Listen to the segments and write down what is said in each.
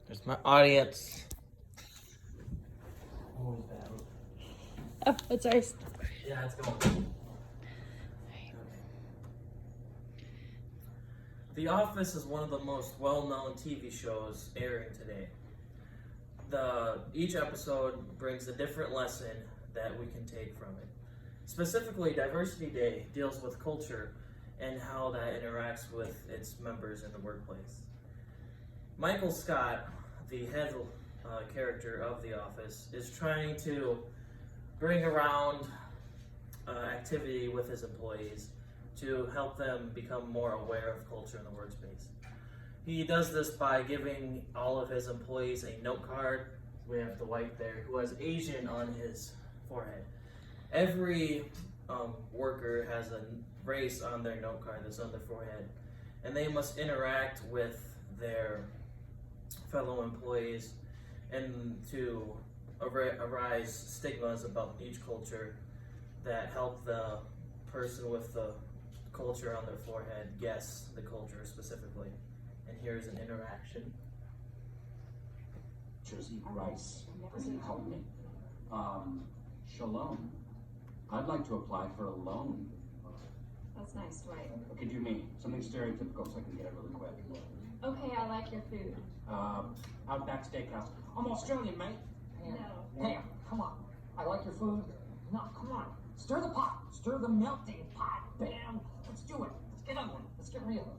There's my audience. Oh, it's ours. Yeah, it's going. The Office is one of the most well-known TV shows airing today. Each episode brings a different lesson that we can take from it. Specifically, Diversity Day deals with culture and how that interacts with its members in the workplace. Michael Scott, the head character of The Office, is trying to bring around activity with his employees to help them become more aware of culture in the workspace. He does this by giving all of his employees a note card. We have Dwight there, who has Asian on his forehead. Every worker has a race on their note card that's on their forehead, and they must interact with their fellow employees and to arise stigmas about each culture that help the person with the culture on their forehead guess the culture specifically. And here's an interaction. Just eat rice. Doesn't help me. Shalom. I'd like to apply for a loan. That's nice, Dwight. Okay, do me. Something stereotypical so I can get it really quick. Okay, I like your food. Outback Steakhouse. I'm Australian, mate. No. Hey, come on. I like your food. No, come on. Stir the pot. Stir the melting pot. Bam. Let's do it. Let's get ugly. Let's get real.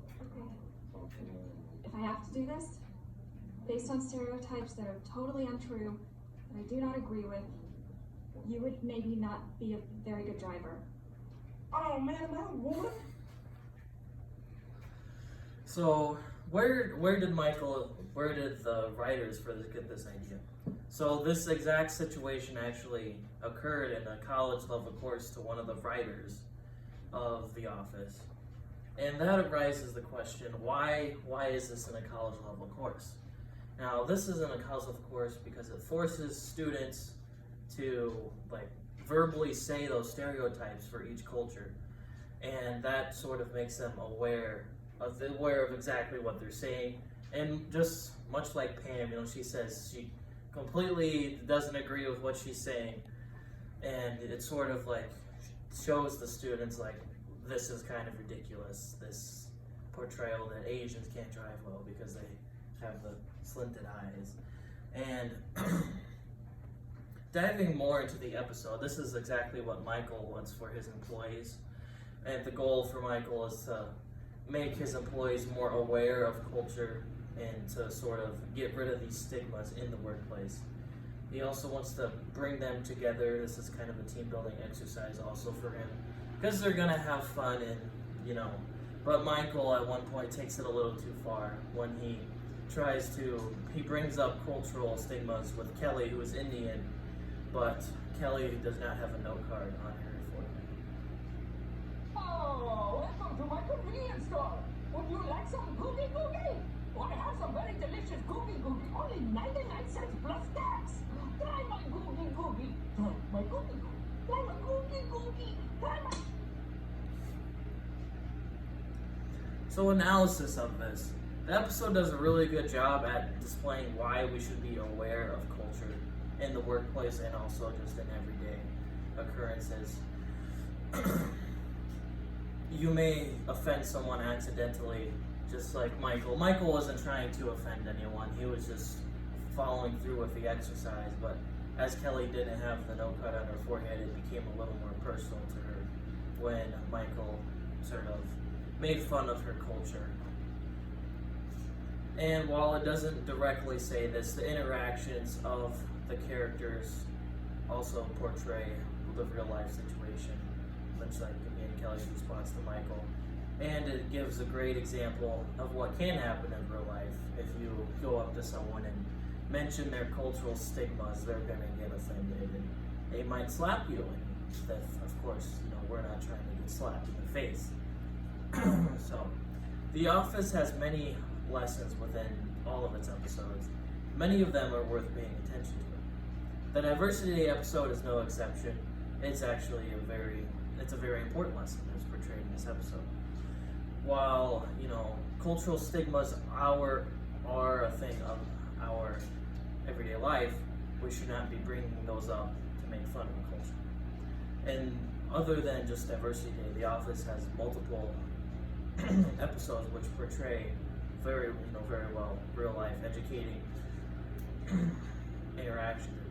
Okay. If I have to do this, based on stereotypes that are totally untrue, that I do not agree with, you would maybe not be a very good driver. Oh man, am I a woman? So where did the writers for this get this idea? So this exact situation actually occurred in a college level course to one of the writers of The Office. And that arises the question, why is this in a college level course? Now this is in a college level course because it forces students to verbally say those stereotypes for each culture. And that sort of makes them aware of exactly what they're saying. And just much like Pam, she says she completely doesn't agree with what she's saying. And it sort of shows the students this is kind of ridiculous, this portrayal that Asians can't drive well because they have the slinted eyes. And diving more into the episode, this is exactly what Michael wants for his employees. And the goal for Michael is to make his employees more aware of culture and to sort of get rid of these stigmas in the workplace. He also wants to bring them together. This is kind of a team building exercise also for him, because they're gonna have fun but Michael at one point takes it a little too far when he brings up cultural stigmas with Kelly, who is Indian, but Kelly does not have a note card on her forehead. Oh, welcome to my convenience store. Would you like some Googie Googie? Well, I have some very delicious Googie Googie, only 99 cents plus tax. Try my Googie Googie. Try my Googie Googie. Try my Googie Googie. Try my... So analysis of this. The episode does a really good job at displaying why we should be aware of culture in the workplace and also just in everyday occurrences. You may offend someone accidentally, just like Michael. Michael wasn't trying to offend anyone. He was just following through with the exercise. But as Kelly didn't have the note card on her forehead, it became a little more personal to her when Michael sort of made fun of her culture. And while it doesn't directly say this, the interactions of the characters also portray the real life situation, much like again Kelly's response to Michael. And it gives a great example of what can happen in real life. If you go up to someone and mention their cultural stigmas, they're gonna get offended and they might slap you. And that, of course, we're not trying to get slapped in the face. So, The Office has many lessons within all of its episodes. Many of them are worth paying attention to. The Diversity Day episode is no exception. It's actually a very important lesson that's portrayed in this episode. While cultural stigmas are a thing of our life, we should not be bringing those up to make fun of the culture. And other than just Diversity Day, The Office has multiple episodes which portray very well real life educating interactions